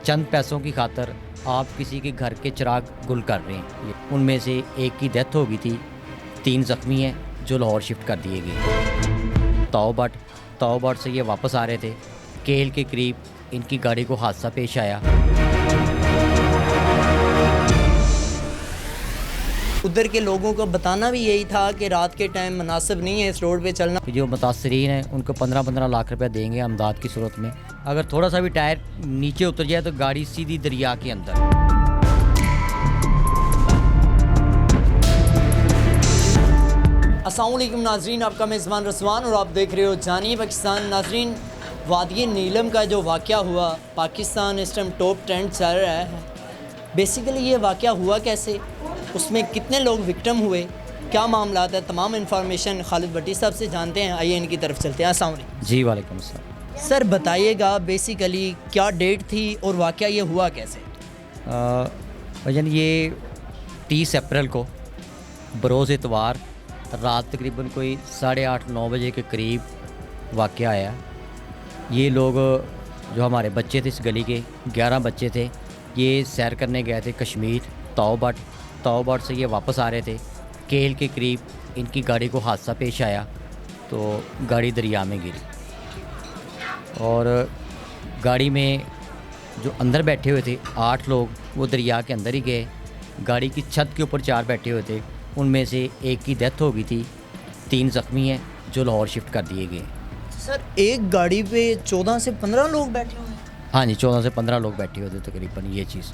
चंद पैसों की खातर आप किसी के घर के चिराग गुल कर रहे हैं। उनमें से एक की डेथ हो गई थी, 3 ज़ख्मी हैं जो लाहौर शिफ्ट कर दिए गए। ताओबाट से ये वापस आ रहे थे, केल के करीब इनकी गाड़ी को हादसा पेश आया। उधर के लोगों को बताना भी यही था कि रात के टाइम मुनासिब नहीं है इस रोड पे चलना। जो मुतासरीन हैं उनको 15-15 लाख रुपए देंगे अमदाद की सूरत में। अगर थोड़ा सा भी टायर नीचे उतर जाए तो गाड़ी सीधी दरिया के अंदर। अस्सलाम वालेकुम नाजरीन, आपका मेज़बान रसवान और आप देख रहे हो जानिए पाकिस्तान। नाजरीन, वादी नीलम का जो वाक़या हुआ, पाकिस्तान इस टाइम टॉप ट्रेंड चल रहा है। बेसिकली ये वाक़या हुआ कैसे, उसमें कितने लोग विक्टिम हुए, क्या मामला है, तमाम इन्फॉर्मेशन खालिद भट्टी साहब से जानते हैं। आइए इनकी तरफ चलते हैं। अस्सलाम वालेकुम। जी वालेकुम अस्सलाम। सर बताइएगा बेसिकली क्या डेट थी और वाक़या ये हुआ कैसे? भजन ये 30 अप्रैल को बरोज़ इतवार रात तकरीबन कोई 8:30-9 बजे के करीब वाक़या आया। ये लोग जो हमारे बच्चे थे, इस गली के 11 बच्चे थे, ये सैर करने गए थे कश्मीर ताओबाट से ये वापस आ रहे थे। केल के करीब इनकी गाड़ी को हादसा पेश आया तो गाड़ी दरिया में गिरी और गाड़ी में जो अंदर बैठे हुए थे 8 लोग वो दरिया के अंदर ही गए। गाड़ी की छत के ऊपर 4 बैठे हुए थे, उनमें से एक की डेथ हो गई थी, 3 ज़ख्मी हैं जो लाहौर शिफ्ट कर दिए गए। सर एक गाड़ी पे 14 से 15 लोग बैठे हुए हैं? हाँ जी, 14 से 15 लोग बैठे हुए थे तकरीबन। ये चीज़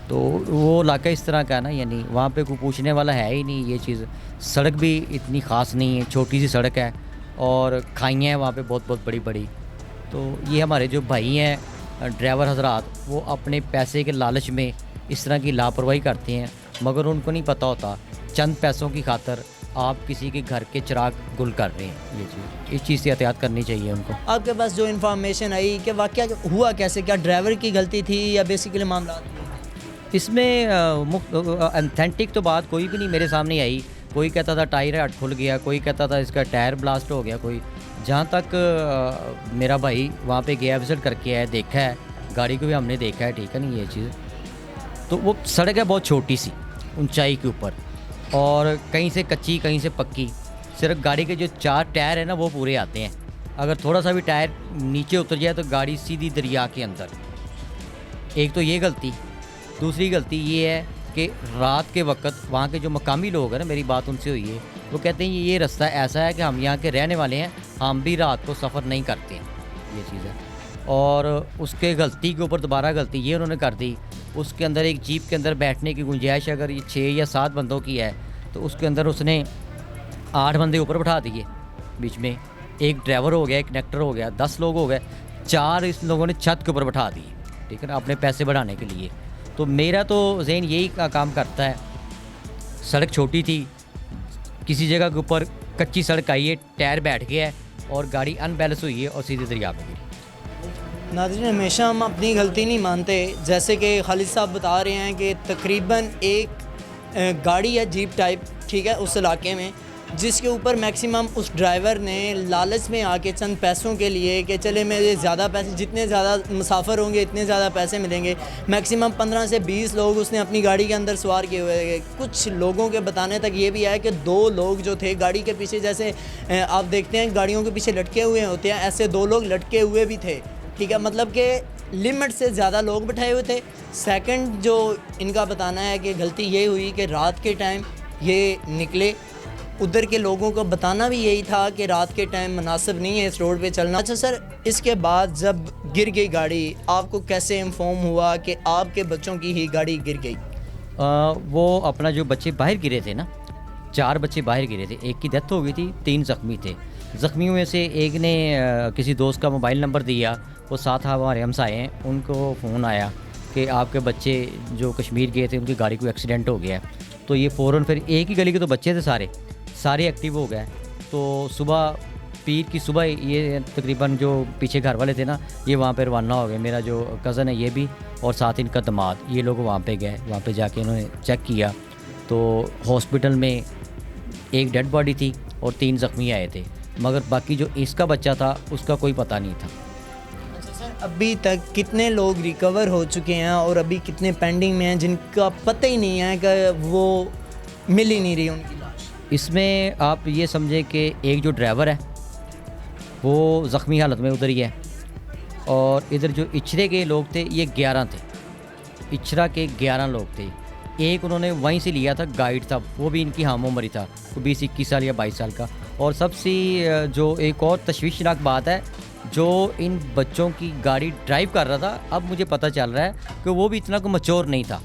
तो वो इलाका इस तरह का ना, यानी वहाँ पे कोई पूछने वाला है ही नहीं। ये चीज़ सड़क भी इतनी ख़ास नहीं है, छोटी सी सड़क है और खाइयाँ हैं वहाँ पे बहुत बहुत बड़ी बड़ी। तो ये हमारे जो भाई हैं ड्राइवर हजरात, वो अपने पैसे के लालच में इस तरह की लापरवाही करते हैं, मगर उनको नहीं पता होता चंद पैसों की खातर आप किसी के घर के चिराग गुल कर रहे हैं। ये चीज़, इस चीज़ से एहतियात करनी चाहिए उनको। आपके पास जो इन्फॉर्मेशन आई कि वाक़या हुआ कैसे, क्या ड्राइवर की गलती थी या बेसिकली मामला? इसमें ऑथेंटिक तो बात कोई भी नहीं मेरे सामने आई। कोई कहता था टायर खुल गया, कोई कहता था इसका टायर ब्लास्ट हो गया। कोई जहाँ तक मेरा भाई वहाँ पे गया, विजिट करके आया, देखा है गाड़ी को भी हमने देखा है, ठीक है नहीं। ये चीज़ तो वो सड़क है बहुत छोटी सी ऊंचाई के ऊपर और कहीं से कच्ची कहीं से पक्की। सिर्फ गाड़ी के जो 4 टायर है ना वो पूरे आते हैं। अगर थोड़ा सा भी टायर नीचे उतर जाए तो गाड़ी सीधी दरिया के अंदर। एक तो ये गलती, दूसरी गलती ये है कि रात के वक्त वहाँ के जो मकामी लोग हैं ना, मेरी बात उनसे हुई है, वो कहते हैं ये रास्ता ऐसा है कि हम यहाँ के रहने वाले हैं, हम भी रात को सफ़र नहीं करते हैं। ये चीज़ है। और उसके गलती के ऊपर दोबारा गलती ये उन्होंने कर दी, उसके अंदर एक जीप के अंदर बैठने की गुंजाइश अगर ये 6 या 7 बंदों की है तो उसके अंदर उसने 8 बंदे ऊपर बैठा दिए। बीच में एक ड्राइवर हो गया, एक कनेक्टर हो गया, 10 लोग हो गए, 4 इस लोगों ने छत के ऊपर बैठा दिए, ठीक है ना, अपने पैसे बढ़ाने के लिए। तो मेरा तो ज़हन यही काम करता है, सड़क छोटी थी, किसी जगह के ऊपर कच्ची सड़क आई है, टायर बैठ गया है और गाड़ी अनबैलेंस हुई है और सीधे दरिया में गिरी। नाज़रीन, हमेशा हम अपनी गलती नहीं मानते। जैसे कि खालिद साहब बता रहे हैं कि तकरीबन एक गाड़ी है जीप टाइप, ठीक है, उस इलाके में, जिसके ऊपर मैक्सिमम उस ड्राइवर ने लालच में आके चंद पैसों के लिए कि चले मेरे ज़्यादा पैसे, जितने ज़्यादा मुसाफिर होंगे इतने ज़्यादा पैसे मिलेंगे, मैक्सिमम 15 से 20 लोग उसने अपनी गाड़ी के अंदर सवार किए हुए थे। कुछ लोगों के बताने तक ये भी आया कि 2 लोग जो थे गाड़ी के पीछे, जैसे आप देखते हैं गाड़ियों के पीछे लटके हुए होते हैं, ऐसे 2 लोग लटके हुए भी थे, ठीक है, मतलब कि लिमिट से ज़्यादा लोग बिठाए हुए थे। सेकंड जो इनका बताना है कि गलती ये हुई कि रात के टाइम ये निकले, उधर के लोगों को बताना भी यही था कि रात के टाइम मुनासिब नहीं है इस रोड पे चलना। अच्छा सर, इसके बाद जब गिर गई गाड़ी, आपको कैसे इन्फॉर्म हुआ कि आपके बच्चों की ही गाड़ी गिर गई? वो अपना जो बच्चे बाहर गिरे थे ना, 4 बच्चे बाहर गिरे थे, एक की डेथ हो गई थी, 3 ज़ख्मी थे। ज़ख्मियों में से एक ने किसी दोस्त का मोबाइल नंबर दिया, वो साथ हमारे हमसाए हैं, उनको फ़ोन आया कि आपके बच्चे जो कश्मीर गए थे उनकी गाड़ी को एक्सीडेंट हो गया। तो ये फ़ौरन, फिर एक ही गली के तो बच्चे थे, सारे एक्टिव हो गए। तो सुबह, पीर की सुबह, ये तकरीबन जो पीछे घर वाले थे ना, ये वहाँ पे रवाना हो गए। मेरा जो कज़न है ये भी और साथ इनका दामाद, ये लोग वहाँ पे गए। वहाँ पे जाके इन्होंने चेक किया तो हॉस्पिटल में एक डेड बॉडी थी और 3 ज़ख्मी आए थे, मगर बाकी जो इसका बच्चा था उसका कोई पता नहीं था। अच्छा सर, अभी तक कितने लोग रिकवर हो चुके हैं और अभी कितने पेंडिंग में हैं जिनका पता ही नहीं है कि वो मिल ही नहीं रही उनकी लाश? इसमें आप ये समझें कि एक जो ड्राइवर है वो ज़ख्मी हालत में उधर ही है, और इधर जो इचरे के लोग थे ये 11 थे, इचरा के 11 लोग थे। एक उन्होंने वहीं से लिया था, गाइड था, वो भी इनकी हम उम्र ही था, वो 20-21 साल या 22 साल का। और सबसे जो एक और तशवीशनाक बात है, जो इन बच्चों की गाड़ी ड्राइव कर रहा था, अब मुझे पता चल रहा है कि वो भी इतना को मैच्योर नहीं था,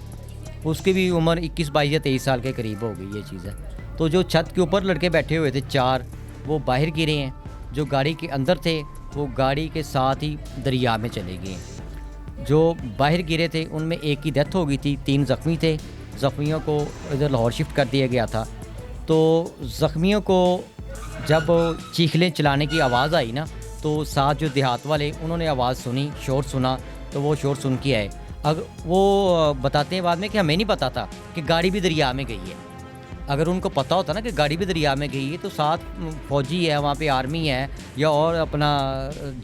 उसकी भी उम्र 21-22 या 23 साल के करीब हो गई ये चीज़ है। तो जो छत के ऊपर लड़के बैठे हुए थे 4, वो बाहर गिरे हैं, जो गाड़ी के अंदर थे वो गाड़ी के साथ ही दरिया में चले गए। जो बाहर गिरे थे उनमें एक की डेथ हो गई थी, 3 ज़ख्मी थे। ज़ख्मियों को इधर लाहौर शिफ्ट कर दिया गया था। तो ज़ख्मियों को जब चीखलें चलाने की आवाज़ आई ना, तो साथ जो देहात वाले उन्होंने आवाज़ सुनी, शोर सुना, तो वो शोर सुन के आए। अब वो बताते हैं बाद में कि हमें नहीं पता था कि गाड़ी भी दरिया में गई है। अगर उनको पता होता ना कि गाड़ी भी दरिया में गई है, तो साथ फ़ौजी है, वहाँ पे आर्मी है या और अपना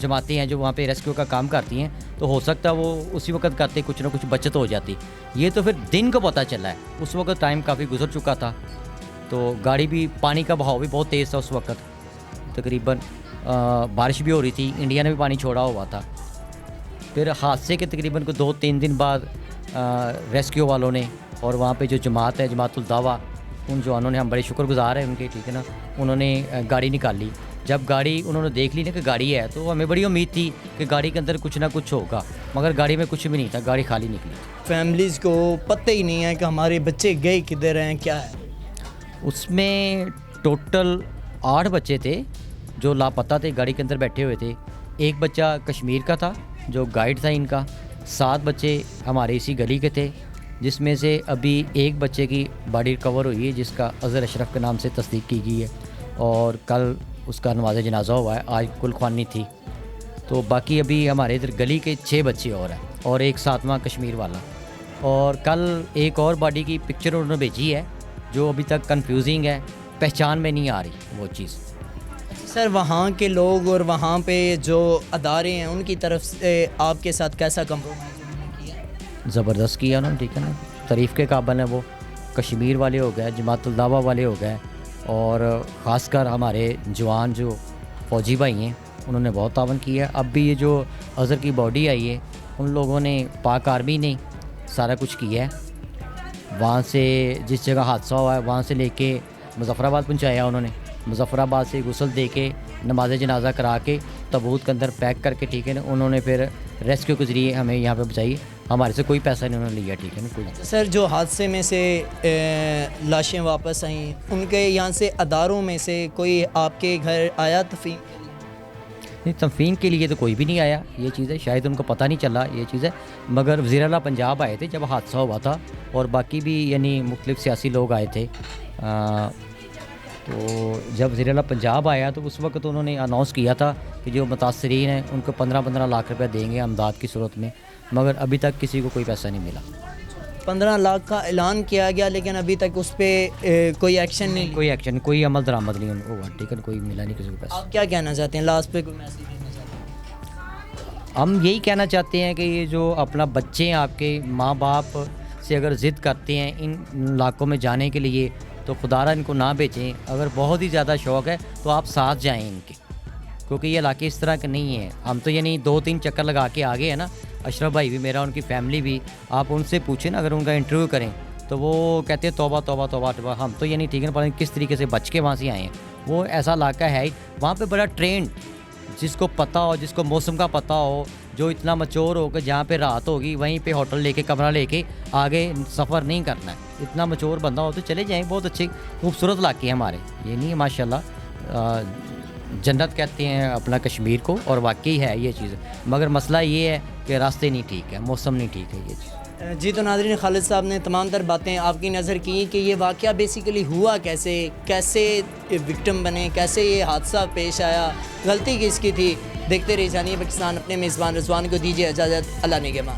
जमातें हैं जो वहाँ पे रेस्क्यू का काम करती हैं, तो हो सकता है वो उसी वक्त करते, कुछ ना कुछ बचत हो जाती। ये तो फिर दिन को पता चला है, उस वक्त टाइम काफ़ी गुजर चुका था। तो गाड़ी भी, पानी का बहाव भी बहुत तेज़ था उस वक्त, तकरीबन बारिश भी हो रही थी, इंडिया ने भी पानी छोड़ा हुआ था। फिर हादसे के तकरीबन को 2-3 दिन बाद रेस्क्यू वालों ने और वहाँ पे जो जमात है, जमातुल दावा, उन जवानों ने, हम बड़े शुक्रगुजार हैं उनके, ठीक है ना, उन्होंने गाड़ी निकाली। जब गाड़ी उन्होंने देख ली ना कि गाड़ी है, तो हमें बड़ी उम्मीद थी कि गाड़ी के अंदर कुछ ना कुछ होगा, मगर गाड़ी में कुछ भी नहीं था, गाड़ी खाली निकली। फैमिलीज़ को पता ही नहीं है कि हमारे बच्चे गए किधर हैं, क्या है। उसमें टोटल 8 बच्चे थे जो लापता थे, गाड़ी के अंदर बैठे हुए थे। एक बच्चा कश्मीर का था जो गाइड था इनका। 7 बच्चे हमारे इसी गली के थे, जिसमें से अभी एक बच्चे की बॉडी रिकवर हुई है, जिसका अज़हर अशरफ के नाम से तस्दीक की गई है, और कल उसका नमाज जनाजा हुआ है, आज कुलख्वानी थी। तो बाकी अभी हमारे इधर गली के 6 बच्चे और हैं, और एक 7वां कश्मीर वाला। और कल एक और बॉडी की पिक्चर उन्होंने भेजी है जो अभी तक कंफ्यूजिंग है, पहचान में नहीं आ रही वो चीज़। सर, वहाँ के लोग और वहाँ पे जो अदारे हैं उनकी तरफ से आपके साथ कैसा कंप्रोमाइज़ किया? ज़बरदस्त किया उन्होंने, ठीक है ना, तारीफ़ के काबिल है वो। कश्मीर वाले हो गए, जमातुल दावा वाले हो गए, और ख़ासकर हमारे जवान जो फ़ौजी भाई हैं उन्होंने बहुत तावन किया है। अब भी ये जो अज़हर की बॉडी आई है, उन लोगों ने, पाक आर्मी ने सारा कुछ किया है। वहाँ से जिस जगह हादसा हुआ है वहाँ से लेके मुज़फ़्फ़राबाद पहुँचाया उन्होंने, मुज़फ़्फ़राबाद से गुस्ल दे के, नमाज जनाजा करा के, ताबूत के अंदर पैक करके, ठीक है ना, उन्होंने फिर रेस्क्यू के ज़रिए हमें यहाँ पे बचाई। हमारे से कोई पैसा नहीं उन्होंने लिया, ठीक है ना, कोई। सर, जो हादसे में से लाशें वापस आईं, उनके यहाँ से अदारों में से कोई आपके घर आया तफ़हीम? नहीं, तफ़हीम के लिए तो कोई भी नहीं आया, ये चीज़ है, शायद उनको पता नहीं चला ये चीज़ है। मगर वज़ीर आला पंजाब आए थे जब हादसा हुआ था, और बाकी भी यानी मुख्तलिफ़ सियासी लोग आए थे। तो जब वज़ीर आला पंजाब आया तो उस वक्त उन्होंने अनाउंस किया था कि जो मुतासरीन हैं उनको 15-15 लाख रुपए देंगे अमदाद की सूरत में, मगर अभी तक किसी को कोई पैसा नहीं मिला। 15 लाख का ऐलान किया गया, लेकिन अभी तक उस पर कोई एक्शन नहीं, कोई एक्शन, कोई अमल दरामद नहीं हुआ, ठीक है, कोई मिला नहीं किसी को पैसा। आप क्या कहना चाहते हैं लास्ट पे, कोई मैसेज देना चाहते हैं? हम यही कहना चाहते हैं कि ये जो अपना बच्चे हैं आपके, माँ बाप से अगर ज़िद करते हैं इन इलाकों में जाने के लिए, तो खुदारा इनको ना बेचें। अगर बहुत ही ज़्यादा शौक़ है तो आप साथ जाएं इनके, क्योंकि ये इलाके इस तरह के नहीं हैं। हम तो यानी 2-3 चक्कर लगा के आ गए हैं ना, अशरफ भाई भी मेरा, उनकी फैमिली भी। आप उनसे पूछें ना, अगर उनका इंटरव्यू करें तो वो कहते हैं तौबा तौबा तौबा तौबा। हम तो यानी, ठीक है, पर किस तरीके से बच के वहाँ से आए हैं। वो ऐसा इलाका है ही वहाँ पे बड़ा ट्रेंड, जिसको पता हो, जिसको मौसम का पता हो, जो इतना मचोर हो कि जहाँ पे रात होगी वहीं पे होटल लेके, कमरा लेके आगे सफ़र नहीं करना है। इतना मचोर बंदा हो तो चले जाएं। बहुत अच्छे खूबसूरत इलाके हैं हमारे, ये नहीं है, माशाल्लाह जन्नत कहते हैं अपना कश्मीर को, और वाकई है ये चीज़। मगर मसला ये है कि रास्ते नहीं ठीक है, मौसम नहीं ठीक है, ये चीज़। जी, तो नाज़रीन, खालिद साहब ने तमाम तर बातें आपकी नज़र की कि ये वाक़या बेसिकली हुआ कैसे, कैसे विक्टिम बने, कैसे ये हादसा पेश आया, गलती किसकी थी। देखते रहिए जानिए पाकिस्तान, अपने मेज़बान रिजवान को दीजिए इजाज़त। अल्लाह निगहबान।